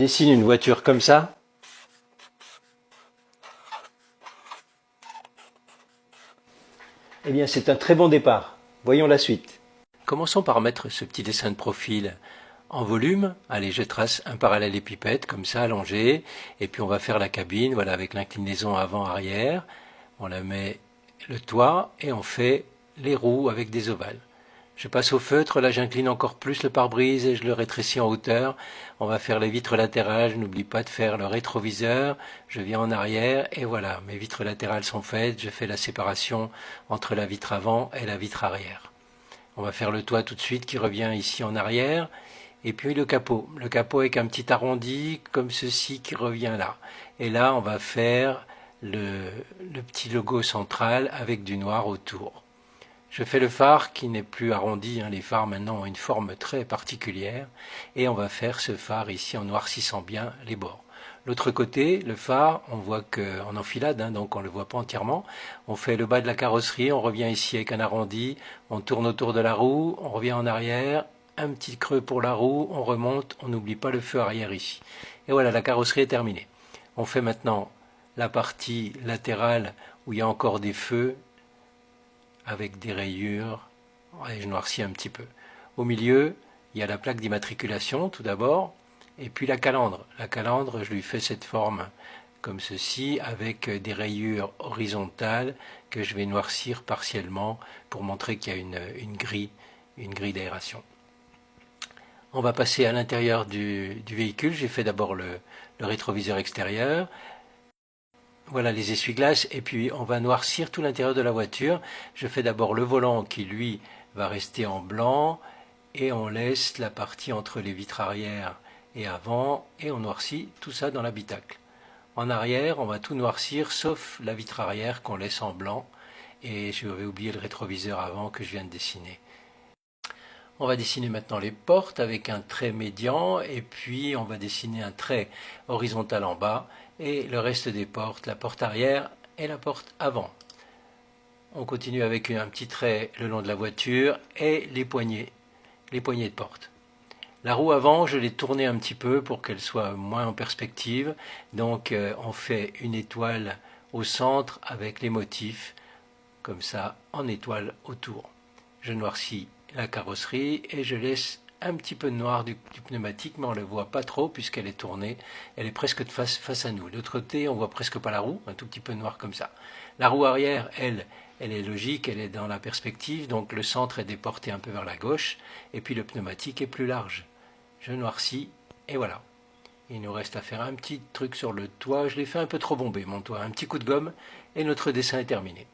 Dessine une voiture comme ça. Eh bien, c'est un très bon départ. Voyons la suite. Commençons par mettre ce petit dessin de profil en volume. Allez, je trace un parallélépipède comme ça, allongé. Et puis on va faire la cabine, voilà, avec l'inclinaison avant-arrière. On la met le toit et on fait les roues avec des ovales. Je passe au feutre, là j'incline encore plus le pare-brise et je le rétrécis en hauteur. On va faire les vitres latérales, je n'oublie pas de faire le rétroviseur. Je viens en arrière et voilà, mes vitres latérales sont faites. Je fais la séparation entre la vitre avant et la vitre arrière. On va faire le toit tout de suite qui revient ici en arrière. Et puis le capot. Le capot avec un petit arrondi comme ceci qui revient là. Et là on va faire le petit logo central avec du noir autour. Je fais le phare qui n'est plus arrondi, les phares maintenant ont une forme très particulière, et on va faire ce phare ici en noircissant bien les bords. L'autre côté, le phare, on voit qu'en enfilade, donc on ne le voit pas entièrement. On fait le bas de la carrosserie, on revient ici avec un arrondi, on tourne autour de la roue, on revient en arrière, un petit creux pour la roue, on remonte, on n'oublie pas le feu arrière ici. Et voilà, la carrosserie est terminée. On fait maintenant la partie latérale où il y a encore des feux, avec des rayures, et je noircis un petit peu. Au milieu, il y a la plaque d'immatriculation tout d'abord, et puis la calandre. La calandre, je lui fais cette forme comme ceci, avec des rayures horizontales que je vais noircir partiellement pour montrer qu'il y a une grille d'aération. On va passer à l'intérieur du véhicule. J'ai fait d'abord le rétroviseur extérieur. Voilà les essuie-glaces et puis on va noircir tout l'intérieur de la voiture. Je fais d'abord le volant qui lui va rester en blanc et on laisse la partie entre les vitres arrière et avant et on noircit tout ça dans l'habitacle. En arrière, on va tout noircir sauf la vitre arrière qu'on laisse en blanc et je vais oublier le rétroviseur avant que je viens de dessiner. On va dessiner maintenant les portes avec un trait médian et puis on va dessiner un trait horizontal en bas et le reste des portes, la porte arrière et la porte avant. On continue avec un petit trait le long de la voiture et les poignées de porte. La roue avant, je l'ai tournée un petit peu pour qu'elle soit moins en perspective. Donc on fait une étoile au centre avec les motifs comme ça en étoile autour. Je noircis la carrosserie et je laisse un petit peu de noir du pneumatique, mais on ne le voit pas trop puisqu'elle est tournée, elle est presque de face à nous. De l'autre côté, on voit presque pas la roue, un tout petit peu noir comme ça. La roue arrière, elle est logique, elle est dans la perspective, donc le centre est déporté un peu vers la gauche, et puis le pneumatique est plus large. Je noircis, et voilà. Il nous reste à faire un petit truc sur le toit, je l'ai fait un peu trop bombé mon toit, un petit coup de gomme, et notre dessin est terminé.